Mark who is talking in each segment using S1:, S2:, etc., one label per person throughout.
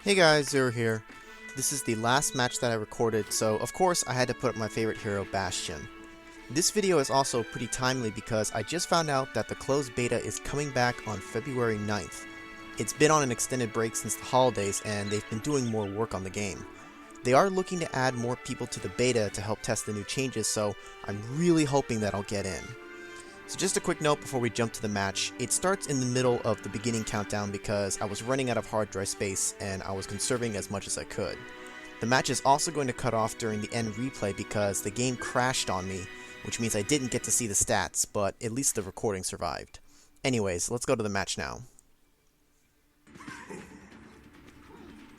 S1: Hey guys, Zero here. This is the last match that I recorded, so of course I had to put up my favorite hero, Bastion. This video is also pretty timely because I just found out that the closed beta is coming back on February 9th. It's been on an extended break since the holidays and they've been doing more work on the game. They are looking to add more people to the beta to help test the new changes, so I'm really hoping that I'll get in. So just a quick note before we jump to the match, it starts in the middle of the beginning countdown because I was running out of hard drive space and I was conserving as much as I could. The match is also going to cut off during the end replay because the game crashed on me, which means I didn't get to see the stats, but at least the recording survived. Anyways, let's go to the match now.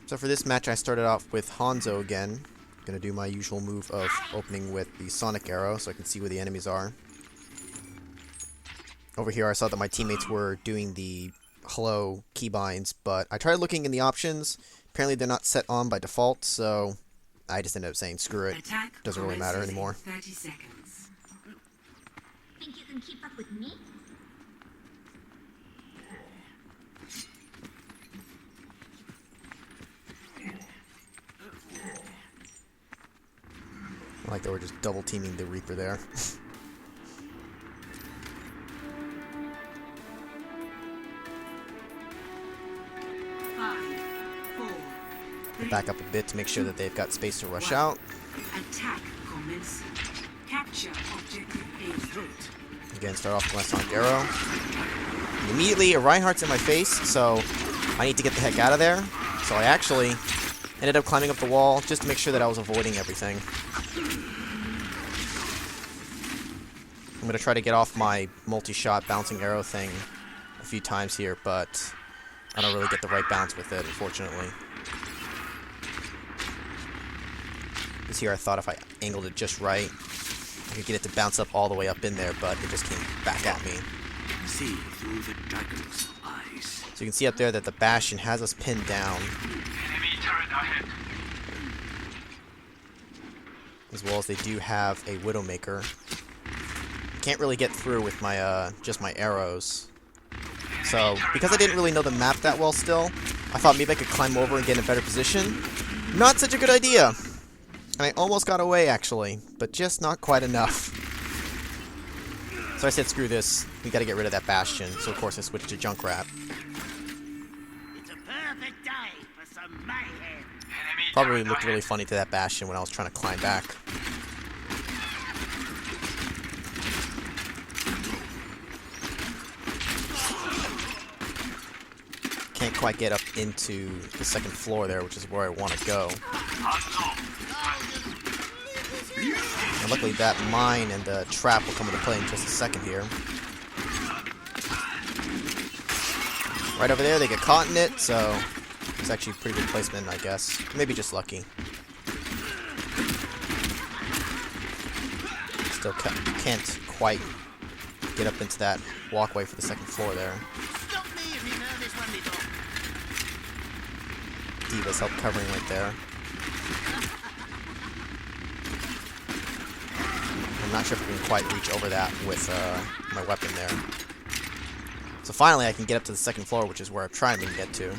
S1: So for this match I started off with Hanzo again. Gonna do my usual move of opening with the Sonic Arrow so I can see where the enemies are. Over here I saw that my teammates were doing the hello keybinds, but I tried looking in the options. Apparently they're not set on by default, so I just ended up saying screw it. Doesn't really matter anymore.
S2: 30 seconds.
S3: Think you can keep up with me?
S1: Like they were just double teaming the Reaper there. Back up a bit to make sure that they've got space to rush out.
S2: Attack commencing. Capture objective A.
S1: Again, start off with my Sonic Arrow. And immediately, a Reinhardt's in my face, so I need to get the heck out of there. So I actually ended up climbing up the wall just to make sure that I was avoiding everything. I'm going to try to get off my multi-shot bouncing arrow thing a few times here, but I don't really get the right bounce with it, unfortunately. This here I thought if I angled it just right, I could get it to bounce up all the way up in there, but it just came back at me.
S4: See through the dragon's eyes.
S1: So you can see up there that the Bastion has us pinned down,
S4: Enemy turret ahead.
S1: as well as they do have a Widowmaker. Can't really get through with my just my arrows. So because I didn't really know the map that well still, I thought maybe I could climb over and get in a better position. Not such a good idea. And I almost got away, actually, but just not quite enough. So I said, screw this. We gotta get rid of that Bastion. So of course I switched to Junkrat.
S4: It's a perfect day for some mayhem.
S1: Probably looked really funny to that Bastion when I was trying to climb back. Can't quite get up into the second floor there, which is where I want to go. And luckily that mine and the trap will come into play in just a second here. Right over there, they get caught in it, so it's actually a pretty good placement, I guess. Maybe just lucky. Still can't quite get up into that walkway for the second floor there.
S4: Stop me if you know this one before.
S1: Diva's help covering right there. I'm not sure if I can quite reach over that with my weapon there. So finally I can get up to the second floor, which is where I'm trying to get to.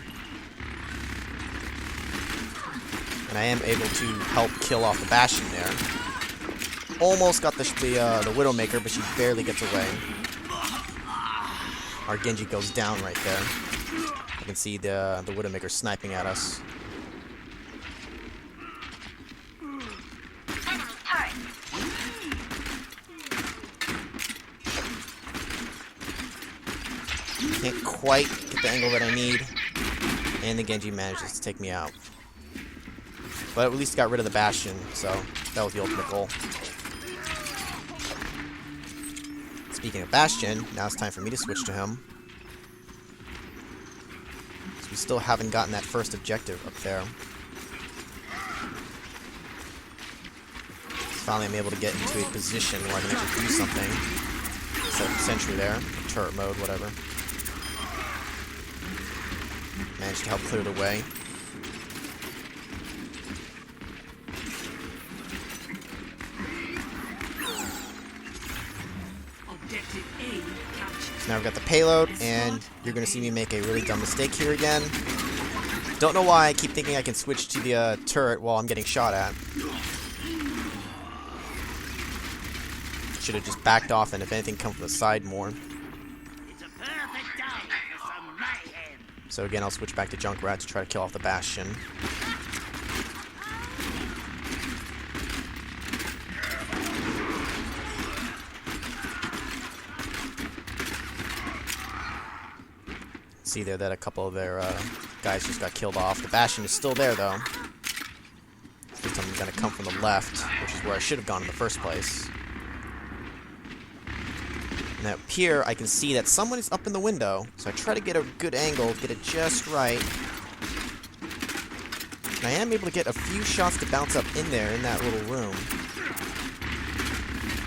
S1: And I am able to help kill off the Bastion there. Almost got the Widowmaker, but she barely gets away. Our Genji goes down right there. You can see the Widowmaker sniping at us. Can't quite get the angle that I need, and the Genji manages to take me out. But at least got rid of the Bastion, so that was the ultimate goal. Speaking of Bastion, now it's time for me to switch to him. So we still haven't gotten that first objective up there. Finally I'm able to get into a position where I can actually do something. Set up sentry there, turret mode, whatever. Managed to help clear the way.
S2: Objective A captured.
S1: So now we've got the payload, and you're going to see me make a really dumb mistake here again. Don't know why I keep thinking I can switch to the turret while I'm getting shot at. Should have just backed off and if anything come from the side more.
S4: It's a perfect day for some mayhem.
S1: So again, I'll switch back to Junkrat to try to kill off the Bastion. See there that a couple of their guys just got killed off. The Bastion is still there though. This time I'm gonna come from the left, which is where I should have gone in the first place. And up here, I can see that someone is up in the window, so I try to get a good angle, get it just right. And I am able to get a few shots to bounce up in there, in that little room.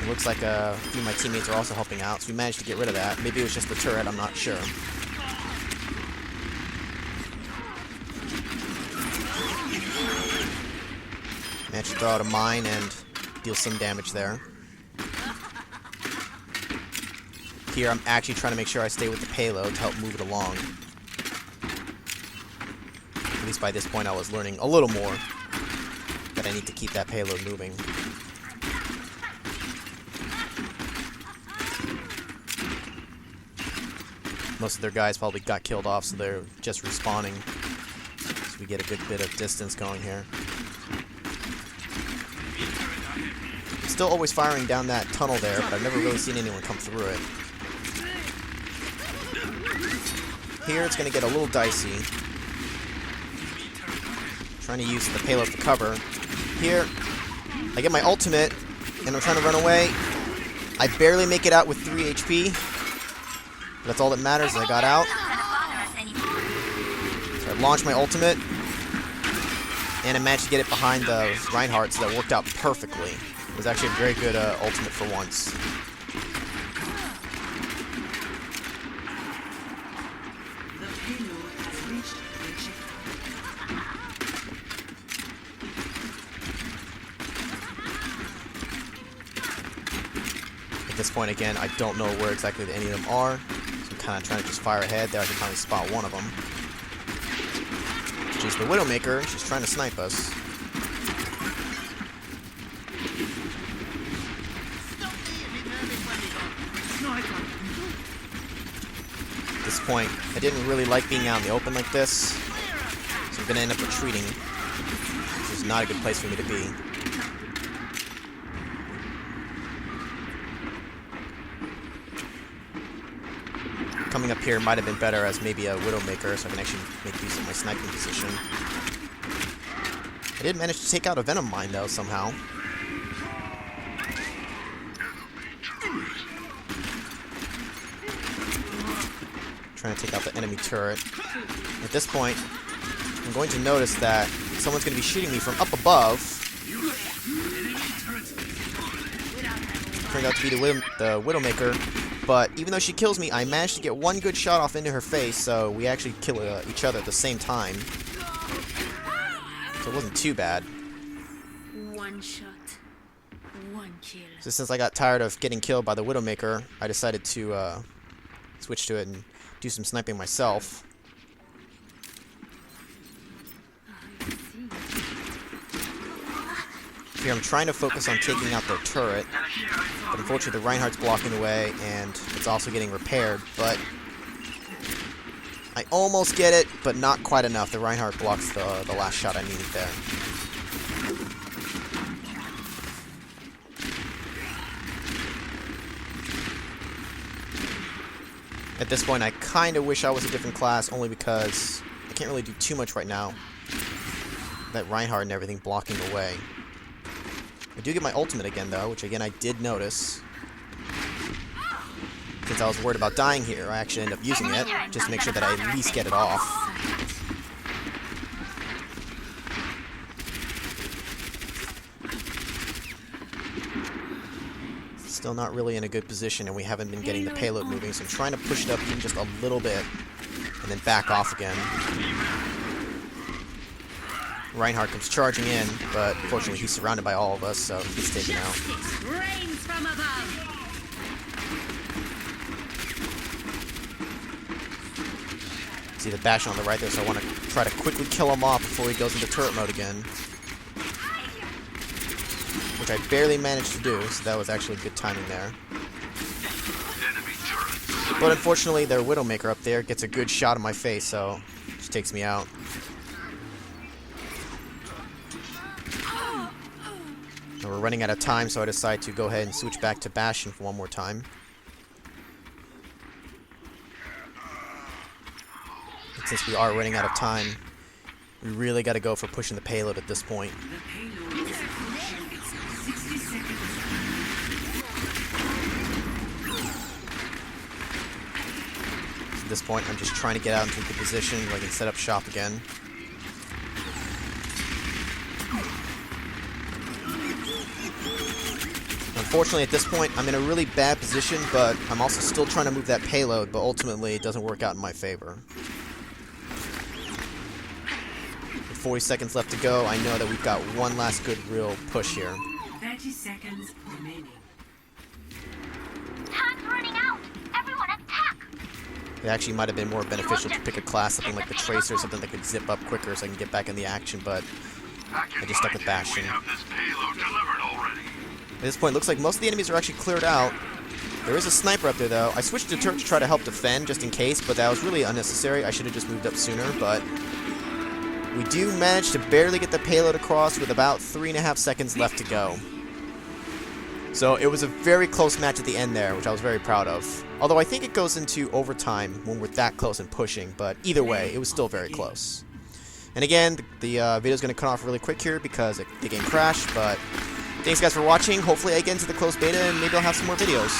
S1: It looks like a few of my teammates are also helping out, so we managed to get rid of that. Maybe it was just the turret, I'm not sure. Managed to throw out a mine and deal some damage there. Here, I'm actually trying to make sure I stay with the payload to help move it along. At least by this point, I was learning a little more that I need to keep that payload moving. Most of their guys probably got killed off, so they're just respawning. So we get a good bit of distance going here. Still always firing down that tunnel there, but I've never really seen anyone come through it. Here it's going to get a little dicey. Trying to use the payload for cover. Here, I get my ultimate, and I'm trying to run away. I barely make it out with 3 HP. But that's all that matters, I got out. So I launched my ultimate, and I managed to get it behind the Reinhardt, so that worked out perfectly. It was actually a very good ultimate for once.
S2: The payload has reached the checkpoint.
S1: At this point, again, I don't know where exactly any of them are. So I'm kind of trying to just fire ahead. There I can finally spot one of them. Which is the Widowmaker. She's trying to snipe us. At this point, I didn't really like being out in the open like this. So I'm going to end up retreating. This is not a good place for me to be. Coming up here might have been better as maybe a Widowmaker, so I can actually make use of my sniping position. I did manage to take out a Venom Mine, though, somehow. Trying to take out the enemy turret. At this point, I'm going to notice that someone's going to be shooting me from up above. Turned out to be the Widowmaker. But even though she kills me, I managed to get one good shot off into her face, so we actually kill each other at the same time. So it wasn't too bad.
S2: One shot, one kill.
S1: So since I got tired of getting killed by the Widowmaker, I decided to switch to it and do some sniping myself. Here I'm trying to focus on taking out their turret, but unfortunately the Reinhardt's blocking the way, and it's also getting repaired, but I almost get it, but not quite enough. The Reinhardt blocks the last shot I needed there. At this point, I kind of wish I was a different class, only because I can't really do too much right now. That Reinhardt and everything blocking the way. I do get my ultimate again, though, which again I did notice. Since I was worried about dying here, I actually end up using it, just to make sure that I at least get it off. Still not really in a good position, and we haven't been getting the payload moving, so I'm trying to push it up even just a little bit, and then back off again. Reinhardt comes charging in, but fortunately he's surrounded by all of us, so he's taken out.
S2: Rains from above.
S1: See the Bastion on the right there, so I want to try to quickly kill him off before he goes into turret mode again. Which I barely managed to do, so that was actually good timing there. But unfortunately, their Widowmaker up there gets a good shot in my face, so she takes me out. Now we're running out of time, so I decide to go ahead and switch back to Bastion for one more time. And since we are running out of time, we really got to go for pushing the payload at this point.
S2: The payload is approaching 60 seconds.
S1: At this point, I'm just trying to get out into a good position where I can set up shop again. Unfortunately, at this point, I'm in a really bad position, but I'm also still trying to move that payload, but ultimately it doesn't work out in my favor. With 40 seconds left to go, I know that we've got one last good real push here.
S2: 30 seconds remaining.
S3: Time's running out. Everyone attack.
S1: It actually might have been more beneficial to pick a class, something like the Tracer, something that could zip up quicker so I can get back in the action, but I just stuck with Bastion. At this point, it looks like most of the enemies are actually cleared out. There is a sniper up there, though. I switched to turret to try to help defend, just in case, but that was really unnecessary. I should have just moved up sooner, but we do manage to barely get the payload across with about 3.5 seconds left to go. So it was a very close match at the end there, which I was very proud of. Although I think it goes into overtime when we're that close and pushing, but either way, it was still very close. And again, the video is going to cut off really quick here because the game crashed, but thanks guys for watching. Hopefully I get into the closed beta and maybe I'll have some more videos.